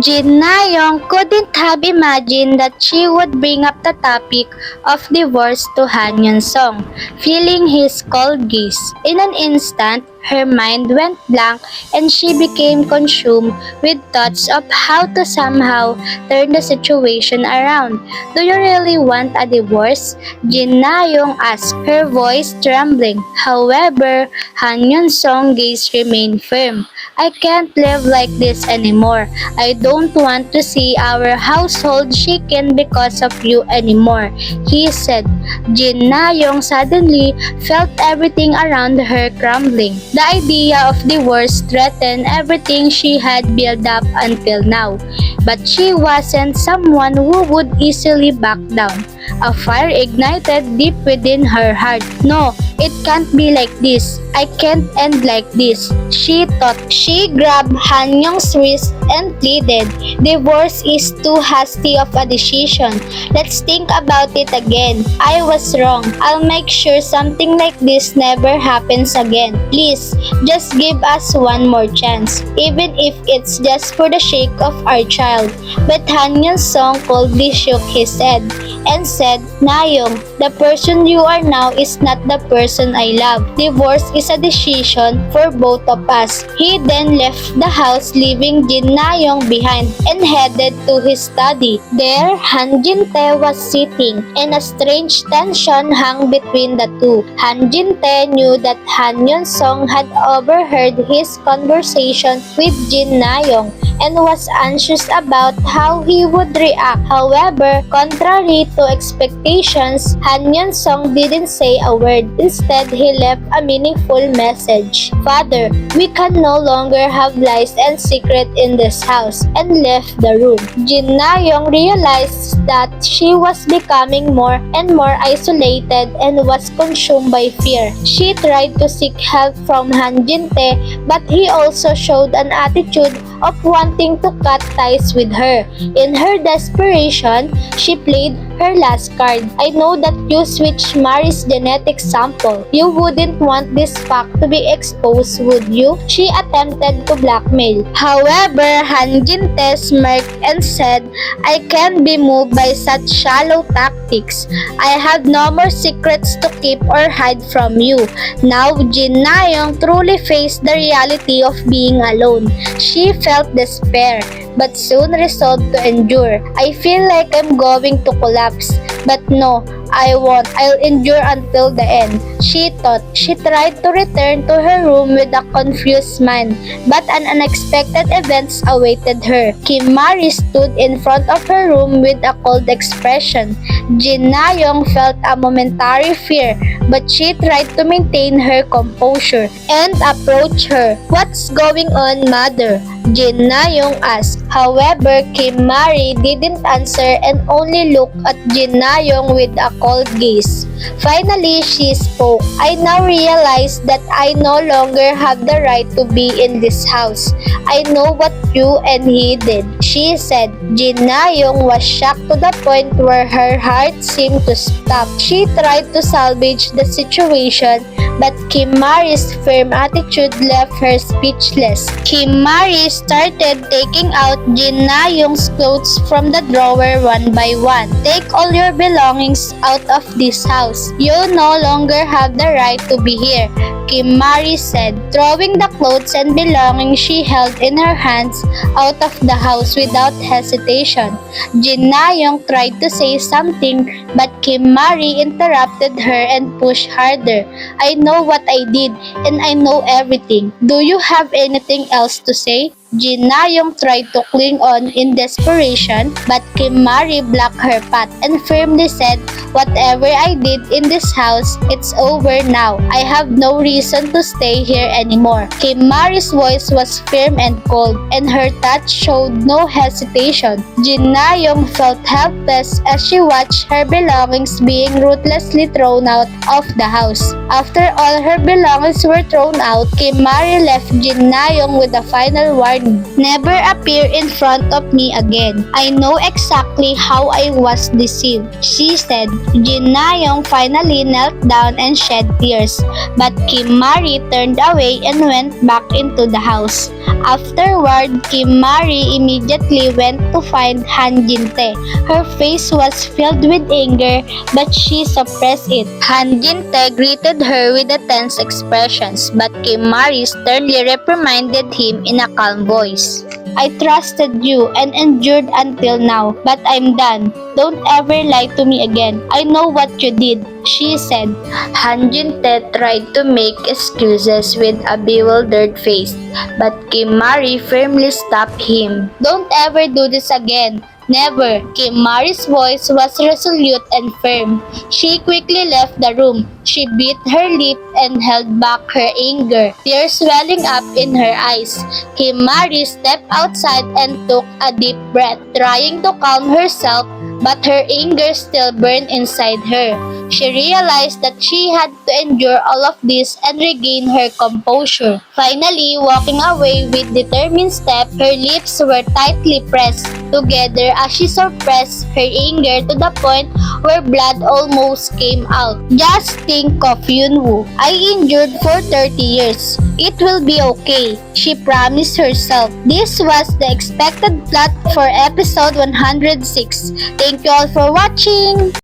Jin Na-young couldn't have imagined that she would bring up the topic of divorce to Han Yun-sung, feeling his cold gaze. In an instant, her mind went blank and she became consumed with thoughts of how to somehow turn the situation around. "Do you really want a divorce?" Jin Na-young asked, her voice trembling. However, Han Yun-sung's gaze remained firm. "I can't live like this anymore. I don't want to see our household shaken because of you anymore," he said. Jin Na-young suddenly felt everything around her crumbling. The idea of divorce threatened everything she had built up until now. But she wasn't someone who would easily back down. A fire ignited deep within her heart. "No, it can't be like this. I can't end like this," she thought. She grabbed Han Young's wrist and pleaded, "Divorce is too hasty of a decision. Let's think about it again. I was wrong. I'll make sure something like this never happens again. Please, just give us one more chance, even if it's just for the sake of our child." But Han Yun-sung coldly shook his head and said, "Na-young, the person you are now is not the person I love. Divorce is a decision for both of us." He then left the house, leaving Jin Na-young behind, and headed to his study. There, Han Jin-tae was sitting, and a strange tension hung between the two. Han Jin-tae knew that Han Yun-sung had overheard his conversation with Jin Na-young and was anxious about how he would react. However, contrary to expectations, Han Yun-sung didn't say a word. Instead, he left a meaningful message. "Father, we can no longer have lies and secret in this house," and left the room. Jin Na-young realized that she was becoming more and more isolated and was consumed by fear. She tried to seek help from Han Jin-tae, but he also showed an attitude of wanting to cut ties with her. In her desperation, she played her last card. "I know that you switched Mari's genetic sample. You wouldn't want this fact to be exposed, would you?" She attempted to blackmail. However, Han Jin-tae smirked and said, "I can't be moved by such shallow tactics. I have no more secrets to keep or hide from you." Now, Jin Na-young truly faced the reality of being alone. She felt despair, but soon resolved to endure. "I feel like I'm going to collapse, but no, I won't. I'll endure until the end," she thought. She tried to return to her room with a confused mind, but an unexpected event awaited her. Kim Mari stood in front of her room with a cold expression. Jin Na-young felt a momentary fear, but she tried to maintain her composure and approach her. "What's going on, mother?" Jin Na-young asked. However, Kim Mari didn't answer and only looked at Jin Na-young with a cold gaze. Finally, she spoke. "I now realize that I no longer have the right to be in this house. I know what you and he did," she said. Jin Na-young was shocked to the point where her heart seemed to stop. She tried to salvage the situation, but Kim Mari's firm attitude left her speechless. Kim Mari started taking out Jin Na-young's clothes from the drawer one by one. "Take all your belongings out of this house. You no longer have the right to be here," Kim Mari said, throwing the clothes and belongings she held in her hands out of the house without hesitation. Jin Na-young tried to say something, but Kim Mari interrupted her and pushed harder. "I know what I did, and I know everything. Do you have anything else to say?" Jin Na-young tried to cling on in desperation, but Kim Mari blocked her path and firmly said, "Whatever I did in this house, it's over now. I have no reason to stay here anymore." Kim Mari's voice was firm and cold, and her touch showed no hesitation. Jin Na-young felt helpless as she watched her belongings being ruthlessly thrown out of the house. After all her belongings were thrown out, Kim Mari left Jin Na-young with a final warning. Never appear in front of me again. I know exactly how I was deceived, she said. Jin Na-young finally knelt down and shed tears, but Kim Ma-ri turned away and went back into the house. Afterward, Kim Ma-ri immediately went to find Han Jin-tae. Her face was filled with anger, but she suppressed it. Han Jin-tae greeted her with a tense expressions, but Kim Ma-ri sternly reprimanded him in a calm voice. I trusted you and endured until now, but I'm done. Don't ever lie to me again. I know what you did, she said. Han Jin-tae tried to make excuses with a bewildered face, but Kim Ma-ri firmly stopped him. Don't ever do this again. Never. Kim Ma-ri's voice was resolute and firm. She quickly left the room. She bit her lip and held back her anger, tears welling up in her eyes. Kim Ma-ri stepped outside and took a deep breath, trying to calm herself, but her anger still burned inside her. She realized that she had to endure all of this and regain her composure. Finally, walking away with determined step, her lips were tightly pressed together as she suppressed her anger to the point where blood almost came out. Just think of Yun-woo. I endured for 30 years. It will be okay, she promised herself. This was the expected plot for episode 106. Thank you all for watching!